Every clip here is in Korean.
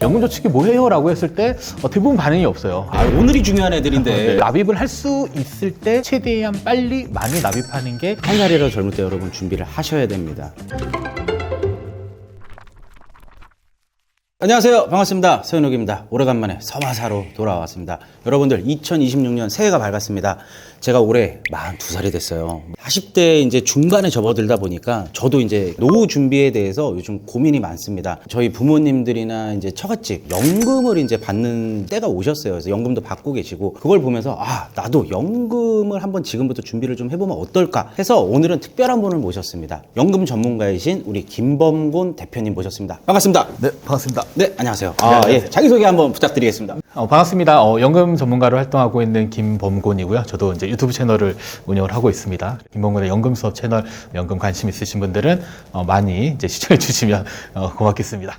연금저축이 뭐예요? 라고 했을 때 대부분 반응이 없어요. 오늘이 중요한 애들인데 납입을 할 수 있을 때 최대한 빨리 많이 납입하는 게 한 살이라도 젊을 때 여러분 준비를 하셔야 됩니다. 안녕하세요. 반갑습니다. 서현욱입니다. 오래간만에 서마사로 돌아왔습니다. 여러분들 2026년 새해가 밝았습니다. 제가 올해 42살이 됐어요. 40대 이제 중반에 접어들다 보니까 저도 이제 노후 준비에 대해서 요즘 고민이 많습니다. 저희 부모님들이나 이제 처갓집 연금을 이제 받는 때가 오셨어요. 그래서 연금도 받고 계시고 그걸 보면서 나도 연금을 한번 지금부터 준비를 좀 해보면 어떨까 해서 오늘은 특별한 분을 모셨습니다. 연금 전문가이신 우리 김범곤 대표님 모셨습니다. 반갑습니다. 네, 반갑습니다. 네, 안녕하세요. 안녕하세요. 자기소개 한번 부탁드리겠습니다. 반갑습니다. 연금 전문가로 활동하고 있는 김범곤이고요. 저도 이제 유튜브 채널을 운영을 하고 있습니다. 김범곤의 연금 수업 채널, 연금 관심 있으신 분들은 많이 이제 시청해 주시면 고맙겠습니다.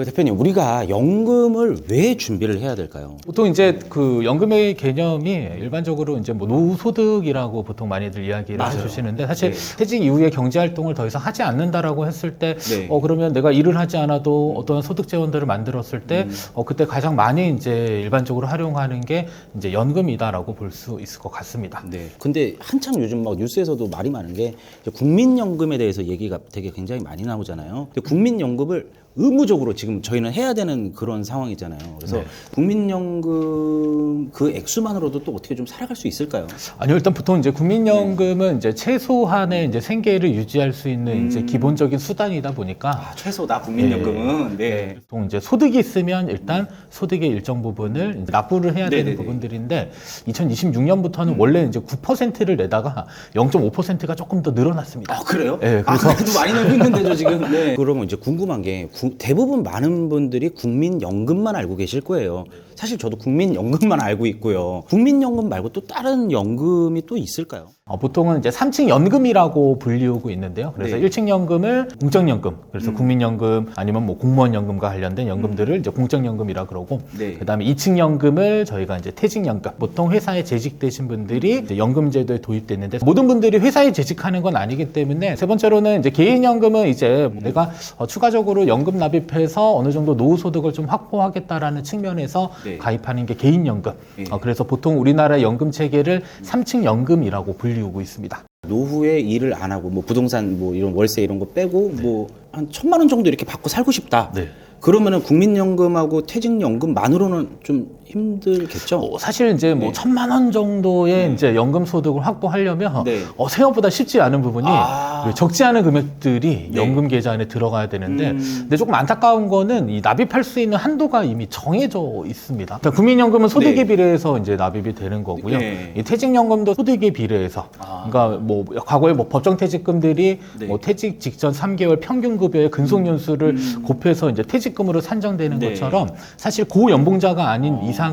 대표님, 우리가 연금을 왜 준비를 해야 될까요? 보통 이제 그 연금의 개념이 일반적으로 이제 뭐 노후소득이라고 보통 많이들 이야기를 맞아요. 해주시는데 사실 네. 퇴직 이후에 경제활동을 더 이상 하지 않는다라고 했을 때 네. 그러면 내가 일을 하지 않아도 어떤 소득 재원들을 만들었을 때 그때 가장 많이 이제 일반적으로 활용하는 게 이제 연금이다라고 볼 수 있을 것 같습니다. 네. 근데 한창 요즘 막 뉴스에서도 말이 많은 게 이제 국민연금에 대해서 얘기가 되게 굉장히 많이 나오잖아요. 근데 국민연금을 의무적으로 지금 저희는 해야 되는 그런 상황이잖아요. 그래서 네. 국민연금 그 액수만으로도 또 어떻게 좀 살아갈 수 있을까요? 아니요, 일단 보통 이제 국민연금은 이제 최소한의 이제 생계를 유지할 수 있는 이제 기본적인 수단이다 보니까 최소다 국민연금은. 네. 보통 이제 소득이 있으면 일단 소득의 일정 부분을 이제 납부를 해야 되는 네네네. 부분들인데 2026년부터는 원래 이제 9%를 내다가 0.5%가 조금 더 늘어났습니다. 그래요? 네, 그래서 그래도 많이 늘고 있는데 저 지금. 네. 그러면 이제 궁금한 게 대부분 많은 분들이 국민연금만 알고 계실 거예요. 사실 저도 국민연금만 알고 있고요. 국민연금 말고 또 다른 연금이 또 있을까요? 보통은 이제 3층 연금이라고 불리우고 있는데요. 그래서 네. 1층 연금을 공적연금, 그래서 국민연금 아니면 뭐 공무원연금과 관련된 연금들을 이제 공적연금이라 그러고, 네. 그다음에 2층 연금을 저희가 이제 퇴직연금. 보통 회사에 재직되신 분들이 이제 연금제도에 도입됐는데 모든 분들이 회사에 재직하는 건 아니기 때문에 세 번째로는 이제 개인연금은 이제 내가 추가적으로 연금 납입해서 어느 정도 노후소득을 좀 확보하겠다라는 측면에서 네. 가입하는 게 개인연금. 네. 그래서 보통 우리나라 연금 체계를 3층 연금이라고 불리우고 있습니다. 노후에 일을 안 하고 뭐 부동산 뭐 이런 월세 이런 거 빼고 뭐 한 1,000만 원 정도 이렇게 받고 살고 싶다. 네. 그러면은 국민연금하고 퇴직연금만으로는 좀 힘들겠죠? 사실 이제 뭐 네. 1,000만 원 정도의 이제 연금 소득을 확보하려면 네. 생각보다 쉽지 않은 부분이 적지 않은 금액들이 네. 연금 계좌 안에 들어가야 되는데 근데 조금 안타까운 거는 이 납입할 수 있는 한도가 이미 정해져 있습니다. 그러니까 국민연금은 소득에 네. 비례해서 이제 납입이 되는 거고요. 네. 이 퇴직연금도 소득에 비례해서 그러니까 뭐 과거에 뭐 법정 퇴직금들이 네. 뭐 퇴직 직전 3개월 평균 급여의 근속 연수를 곱해서 이제 퇴직금으로 산정되는 네. 것처럼 사실 고연봉자가 아닌 이상은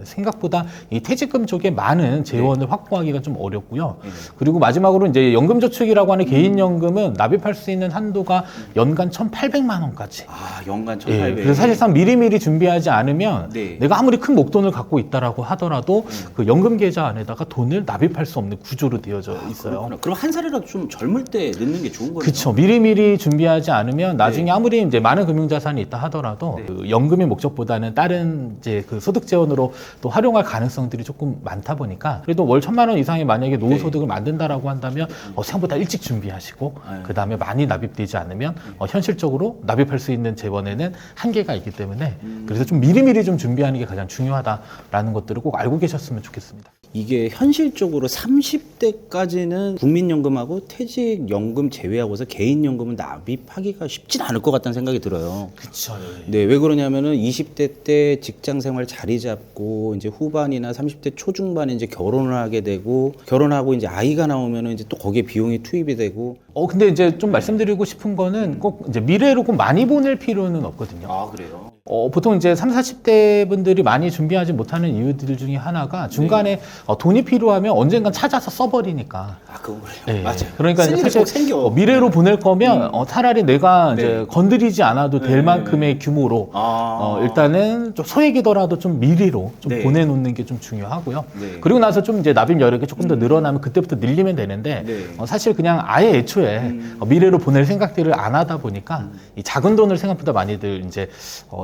생각보다 이 퇴직금 쪽에 많은 재원을 확보하기가 좀 어렵고요. 그리고 마지막으로 이제 연금저축이라고 하는 개인연금은 납입할 수 있는 한도가 연간 1,800만 원까지. 연간 1,800. 그래서 사실상 미리미리 준비하지 않으면 네. 내가 아무리 큰 목돈을 갖고 있다라고 하더라도 그 연금 계좌 안에다가 돈을 납입할 수 없는 구조로 되어져 있어요. 그렇구나. 그럼 한 살이라도 좀 젊을 때 넣는 게 좋은 거예요? 그렇죠. 미리미리 준비하지 않으면 나중에 아무리 이제 많은 금융자산이 있다 하더라도 그 연금의 목적보다는 다른 이제 그 소득 재원으로 또 활용할 가능성들이 조금 많다 보니까 그래도 월 1,000만 원 이상의 만약에 노후 소득을 만든다라고 한다면 생각보다 일찍 준비하시고 그 다음에 많이 납입되지 않으면 현실적으로 납입할 수 있는 재원에는 한계가 있기 때문에 그래서 좀 미리미리 좀 준비하는 게 가장 중요하다라는 것들을 꼭 알고 계셨으면 좋겠습니다. 이게 현실적으로 30대까지는 국민연금하고 퇴직연금 제외하고서 개인연금은 납입하기가 쉽진 않을 것 같다는 생각이 들어요. 그렇죠. 네, 왜 그러냐면은 20대 때 직장 생활 자리 잡고 이제 후반이나 30대 초중반에 이제 결혼을 하게 되고 결혼하고 이제 아이가 나오면은 이제 또 거기에 비용이 투입이 되고. 근데 이제 좀 말씀드리고 싶은 거는 꼭 이제 미래로 꼭 많이 보낼 필요는 없거든요. 그래요? 보통 이제 30, 40대 분들이 많이 준비하지 못하는 이유들 중에 하나가 중간에 돈이 필요하면 언젠간 찾아서 써버리니까. 아, 그거 그래요. 네. 맞아요. 그러니까 이제 쓸 일이 사실 꼭 생겨. 미래로 보낼 거면 차라리 내가 이제 건드리지 않아도 될 네. 만큼의 규모로 일단은 좀 소액이더라도 좀 미리로 좀 네. 보내놓는 게 좀 중요하고요. 네. 그리고 나서 좀 이제 납입 여력이 조금 더 늘어나면 그때부터 늘리면 되는데 네. 사실 그냥 아예 애초에 미래로 보낼 생각들을 안 하다 보니까 이 작은 돈을 생각보다 많이들 이제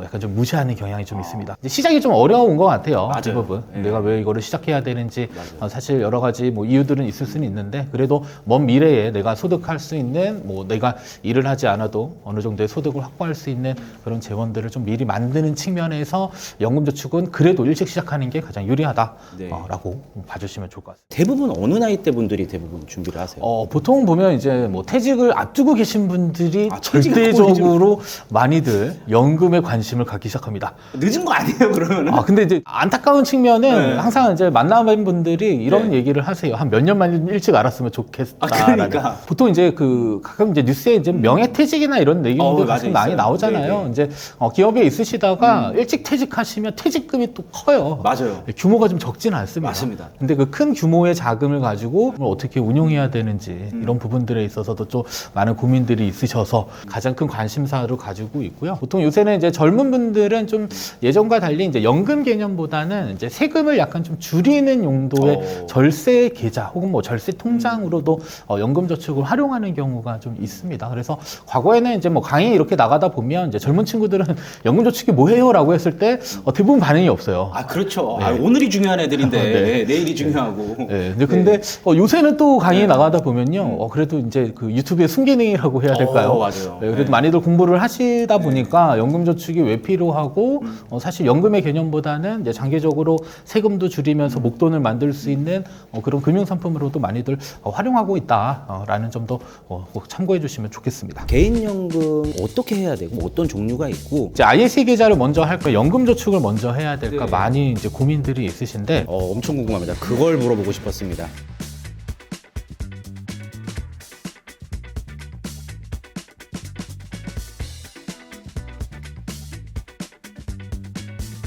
약간 좀 무시하는 경향이 좀 있습니다. 이제 시작이 좀 어려운 것 같아요. 맞아요. 대부분. 네. 내가 왜 이거를 시작해야 되는지 사실 여러 가지 뭐 이유들은 있을 수는 있는데 그래도 먼 미래에 내가 소득할 수 있는 뭐 내가 일을 하지 않아도 어느 정도의 소득을 확보할 수 있는 그런 재원들을 좀 미리 만드는 측면에서 연금저축은 그래도 일찍 시작하는 게 가장 유리하다라고 봐주시면 좋을 것 같습니다. 대부분 어느 나이대 분들이 대부분 준비를 하세요? 보통 보면 이제 뭐 퇴직을 앞두고 계신 분들이 퇴직을 절대적으로 많이들 연금에 관심을 갖기 시작합니다. 늦은 거 아니에요, 그러면은? 근데 이제 안타까운 측면은 항상 이제 만나본 분들이 이런 얘기를 하세요. 한 몇 년만 일찍 알았으면 좋겠다. 그러니까. 보통 이제 가끔 이제 뉴스에 이제 명예퇴직이나 이런 내용들 가끔 많이 나오잖아요. 네네. 이제 기업에 있으시다가 일찍 퇴직하시면 퇴직금이 또 커요. 맞아요. 규모가 좀 적지는 않습니다. 맞습니다. 근데 그 큰 규모의 자금을 가지고 어떻게 운용해야 되는지 이런 부분들에 있어서도 좀 많은 고민들이 있으셔서 가장 큰 관심사를 가지고 있고요. 보통 요새는 이제 젊은 분들은 좀 예전과 달리 이제 연금 개념보다는 이제 세금을 약간 좀 줄이는 용도의 절세 계좌 혹은 뭐 절세 통장으로도 연금 저축을 활용하는 경우가 좀 있습니다. 그래서 과거에는 이제 뭐 강의 이렇게 나가다 보면 이제 젊은 친구들은 연금 저축이 뭐예요라고 했을 때 대부분 반응이 없어요. 그렇죠. 오늘이 중요한 애들인데 내일이 중요하고. 네. 근데 요새는 또 강의 나가다 보면요. 그래도 이제 그 유튜브의 순기능이라고 해야 될까요? 맞아요. 네, 그래도 많이들 공부를 하시다 보니까 연금 저축이 왜 필요하고 사실 연금의 개념보다는 이제 장기적으로 세금도 줄이면서 목돈을 만들 수 있는 그런 금융 상품으로도 많이들 활용하고 있다라는 점도 꼭 참고해 주시면 좋겠습니다. 개인연금 어떻게 해야 되고 어떤 종류가 있고 이제 ISA 계좌를 먼저 할까 연금 저축을 먼저 해야 될까 많이 이제 고민들이 있으신데 엄청 궁금합니다. 그걸 물어보고 싶었습니다.